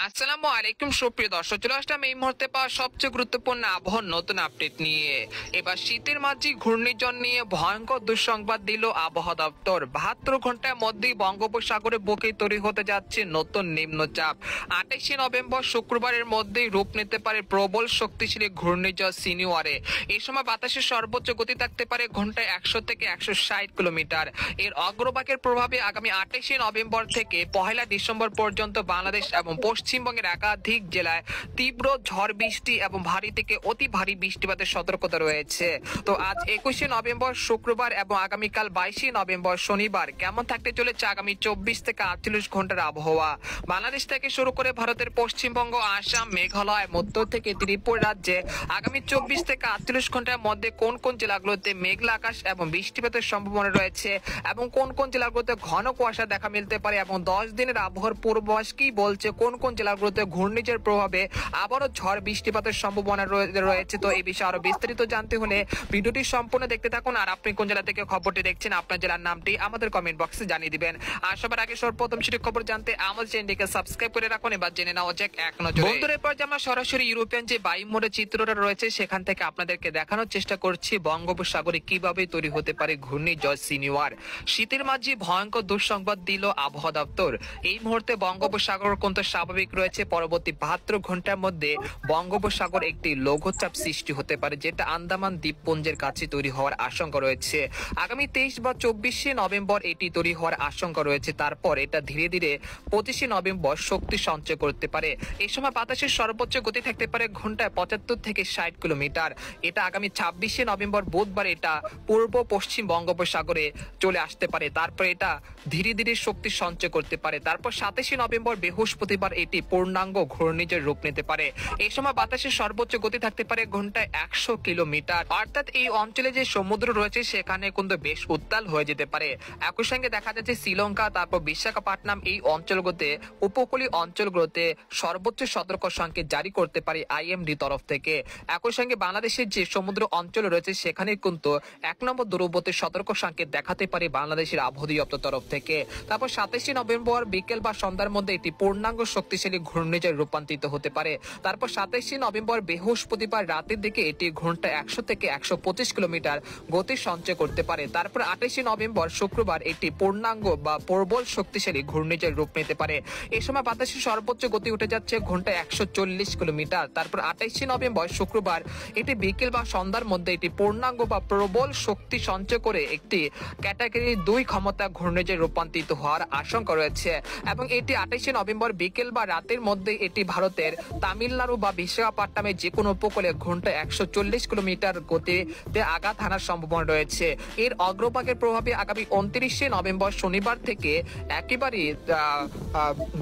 আসসালামু আলাইকুম সুপ্রিয় দর্শক, চলে আসলাম এই মুহূর্তে পাওয়া সবচেয়ে গুরুত্বপূর্ণ আবহাওয়ার নতুন আপডেট নিয়ে। এবার শীতের মাঝে ঘূর্ণিঝড় নিয়ে ভয়ঙ্কর দুঃসংবাদ দিল আবহাওয়া দপ্তর। 72 ঘন্টার মধ্যেই বঙ্গোপসাগরে বুকে তৈরি হতে যাচ্ছে নতুন নিম্নচাপ। 28শে নভেম্বর শুক্রবারের মধ্যেই রূপ নিতে পারে প্রবল শক্তিশালী ঘূর্ণিঝড় সিনিওয়ারে। এই সময় বাতাসের সর্বোচ্চ গতি থাকতে পারে ঘন্টায় 100 থেকে 160 কিলোমিটার। এর অগ্রভাগের প্রভাবে আগামী 28শে নভেম্বর থেকে 1 ডিসেম্বর পর্যন্ত বাংলাদেশ এবং পশ্চিমবঙ্গের একাধিক জেলায় তীব্র ঝড় বৃষ্টি এবং ভারী থেকে অতি ভারী বৃষ্টিপাতের সতর্কতা রয়েছে। তো আজ 21শে নভেম্বর শুক্রবার এবং আগামীকাল 22শে নভেম্বর শনিবার কেমন থাকতে চলেছে আগামী 24 থেকে 48 ঘন্টার আবহাওয়া। বাংলাদেশ থেকে শুরু করে ভারতের পশ্চিমবঙ্গ, আসাম, মেঘালয়, মধ্য থেকে ত্রিপুরা রাজ্যে আগামী 24 থেকে 48 ঘন্টার মধ্যে কোন কোন জেলাগুলোতে মেঘলা আকাশ এবং বৃষ্টিপাতের সম্ভাবনা রয়েছে এবং কোন কোন জেলাগুলোতে ঘন কুয়াশা দেখা মিলতে পারে এবং 10 দিনের আবহাওয়ার পূর্বাভাস কি বলছে, কোন কোন জেলাগুলোতে ঘূর্ণিঝড়ের প্রভাবে আবারও ঝড় বৃষ্টিপাতের সম্ভাবনা রয়েছে। তো এই বিষয়ে আরো বিস্তারিত জানতে হলে ভিডিওটি সম্পূর্ণ দেখতে থাকুন। আর আপনি কোন জেলা থেকে খবরটি দেখছেন, আপনার জেলার নামটি আমাদের কমেন্ট বক্সে জানিয়ে দিবেন। আর সবার আগে সর্বপ্রথম সেটি খবর জানতে আমাদের চ্যানেলটিকে সাবস্ক্রাইব করে রাখুন। এবার জেনে নেওয়া যাক এক নজরে। বন্ধুরা, এরপর যে আমরা সরাসরি ইউরোপিয়ান যে বায়ুমোড়ের চিত্রটা রয়েছে সেখান থেকে আপনাদেরকে দেখানোর চেষ্টা করছি বঙ্গোপসাগরে কিভাবে তৈরি হতে পারে ঘূর্ণিঝড় সিনিওয়ার। শীতের মাঝে ভয়ঙ্কর দুঃসংবাদ দিল আবহাওয়া দপ্তর। এই মুহূর্তে বঙ্গোপসাগর কিন্তু স্বাভাবিক রয়েছে। পরবর্তী 72 ঘন্টার মধ্যে বঙ্গোপসাগর একটি লঘুচাপ সৃষ্টি হতে পারে, যেটা আন্দামান দ্বীপপুঞ্জের কাছে তৈরি হওয়ার আশঙ্কা রয়েছে। আগামী 23 বা 24শে নভেম্বর এটি তৈরি হওয়ার আশঙ্কা রয়েছে। তারপর এটা ধীরে ধীরে 25শে নভেম্বর শক্তি সঞ্চয় করতে পারে। এই সময় বাতাসের সর্বোচ্চ গতি থাকতে পারে ঘন্টায় 75 থেকে 60 কিলোমিটার। এটা আগামী 26শে নভেম্বর বুধবার এটা পূর্ব পশ্চিম বঙ্গোপসাগরে চলে আসতে পারে। তারপর এটা ধীরে ধীরে শক্তি সঞ্চয় করতে পারে। তারপর 27শে নভেম্বর বৃহস্পতিবার এটি পূর্ণাঙ্গ ঘূর্ণিঝড় রূপ নিতে পারে। এই সময় বাতাসের সর্বোচ্চ গতি থাকতে পারে ঘন্টায় 100 কিলোমিটার। অর্থাৎ এই অঞ্চলে যে সমুদ্র রয়েছে সেখানে কিন্তু বেশ উত্তাল হয়ে যেতে পারে। একই সঙ্গে দেখা যাচ্ছে শ্রীলঙ্কা, তারপর বিশাখাপট্টনম এই অঞ্চলগুলোতে, উপকূলীয় অঞ্চলগুলোতে সর্বোচ্চ সতর্ক সংকেত জারি করতে পারে আইএমডি তরফ থেকে। একই সঙ্গে বাংলাদেশের যে সমুদ্র অঞ্চল রয়েছে সেখানে কিন্তু 1 নম্বর দূরবর্তী সতর্ক সংকেত দেখাতে পারে বাংলাদেশের আবহাওয়া দপ্তর তরফ থেকে। তারপর 27শে নভেম্বর বিকেল বা সন্ধ্যার মধ্যে এটি পূর্ণাঙ্গ শক্তিশালী ঘূর্ণিঝড়ে রূপান্তরিত হতে পারে। তারপর 27শে নভেম্বর বৃহস্পতিবার রাতের দিকে এটি ঘন্টায় 100 থেকে 125 কিলোমিটার গতি সঞ্চয় করতে পারে। তারপর 28শে নভেম্বর শুক্রবার এটি পূর্ণাঙ্গ বা প্রবল শক্তিশালী ঘূর্ণিঝড় রূপ নিতে পারে। এই সময় বাতাসের সর্বোচ্চ গতি উঠে যাচ্ছে ঘন্টায় 140 কিলোমিটার। তারপর 28শে নভেম্বর শুক্রবার এটি বিকেল বা সন্ধ্যার মধ্যে এটি পূর্ণাঙ্গ বা প্রবল শক্তি সঞ্চয় করে একটি ক্যাটাগরি 2 ক্ষমতা ঘূর্ণিঝড়ে রূপান্তরিত হওয়ার আশঙ্কা রয়েছে। এবং এটি 28শে নভেম্বর বিকেল বা রাতের মধ্যে এটি ভারতের তামিলনাড়ু বা বিশাখাপট্টনমের যে কোনো উপকূলে ঘন্টায় 140 কিলোমিটার গতিতে আঘাত হানার সম্ভাবনা রয়েছে। এর অগ্রভাগের প্রভাবে আগামী 29শে নভেম্বর শনিবার থেকে একেবারে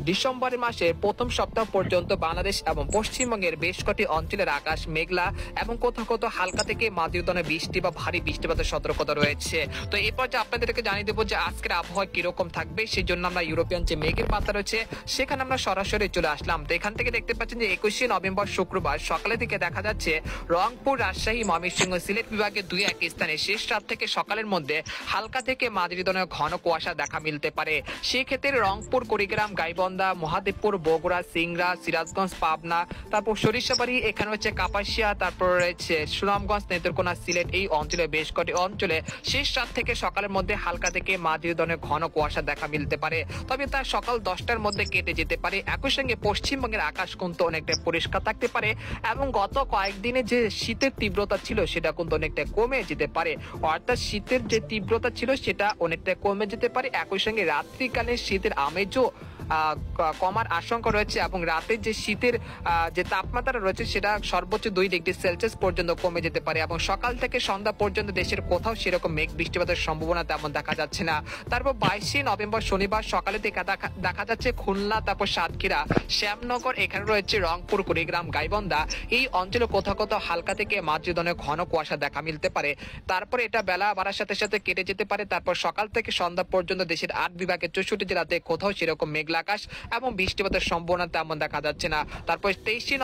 ডিসেম্বর মাসের প্রথম সপ্তাহ পর্যন্ত বাংলাদেশ এবং পশ্চিমবঙ্গের বেশ কটি অঞ্চলের আকাশ মেঘলা এবং কোথাও কোথাও হালকা থেকে মাঝারি ধরনের বৃষ্টি বা ভারী বৃষ্টিপাতের সতর্কতা রয়েছে। তো এরপর যে আপনাদেরকে জানিয়ে দেবো যে আজকের আবহাওয়া কিরকম থাকবে, সেই জন্য আমরা ইউরোপিয়ান যে মেঘের পাতা রয়েছে সেখানে আমরা সরাসরি চলে আসলাম। তো এখান থেকে দেখতে পাচ্ছেন যে 21শে নভেম্বর শুক্রবার সকালে থেকে দেখা যাচ্ছে রংপুর, রাজশাহী, ময়মনসিংহ, সিলেট বিভাগের 2-1 স্থানে শেষ রাত থেকে সকালের মধ্যে হালকা থেকে মাঝারি ধরনের ঘন কুয়াশা দেখা মিলতে পারে। সেই ক্ষেত্রে রংপুর, কুড়িগ্রাম, গাইবান্ধা, মহাদেবপুর, বগুড়া, সিংড়া, সিরাজগঞ্জ, পাবনা, তারপর সরিষাবাড়ি, এখানে হচ্ছে কাপাসিয়া, তারপর রয়েছে সুনামগঞ্জ, নেত্রকোনা, সিলেট এই অঞ্চলে বেশ কটি অঞ্চলে শেষ রাত থেকে সকালের মধ্যে হালকা থেকে মাঝারি ধরনের ঘন কুয়াশা দেখা মিলতে পারে। তবে তা সকাল 10টার মধ্যে কেটে যেতে পারে। একই সঙ্গে পশ্চিমবঙ্গের আকাশ কিন্তু অনেকটা পরিষ্কার থাকতে পারে এবং গত কয়েকদিনে যে শীতের তীব্রতা ছিল সেটা কিন্তু অনেকটা কমে যেতে পারে। অর্থাৎ শীতের যে তীব্রতা ছিল সেটা অনেকটা কমে যেতে পারে। একই সঙ্গে রাত্রিকালে শীতের আমেজও কমার আশঙ্কা রয়েছে এবং রাতের যে শীতের যে তাপমাত্রা রয়েছে সেটা সর্বোচ্চ 2 ডিগ্রি সেলসিয়াস পর্যন্ত কমে যেতে পারে এবং সকাল থেকে সন্ধ্যা পর্যন্ত দেশের কোথাও সেরকম মেঘ বৃষ্টিপাতের সম্ভাবনা তেমন দেখা যাচ্ছে না। তারপর 22শে নভেম্বর শনিবার সকালে থেকে দেখা যাচ্ছে খুলনা, তারপর সাতক্ষীরা, শ্যামনগর, এখানে রয়েছে রংপুর, কুড়িগ্রাম, গাইবান্ধা এই অঞ্চলে কোথাও কোথাও হালকা থেকে মাঝারি ধরনের ঘন কুয়াশা দেখা মিলতে পারে। তারপর এটা বেলা বাড়ার সাথে সাথে কেটে যেতে পারে। তারপর সকাল থেকে সন্ধ্যা পর্যন্ত দেশের 8 বিভাগের 64 জেলাতে কোথাও সেরকম মেঘলা আকাশ এবং বৃষ্টিপাতের সম্ভাবনা তেমন দেখা যাচ্ছে না। তারপর 23শে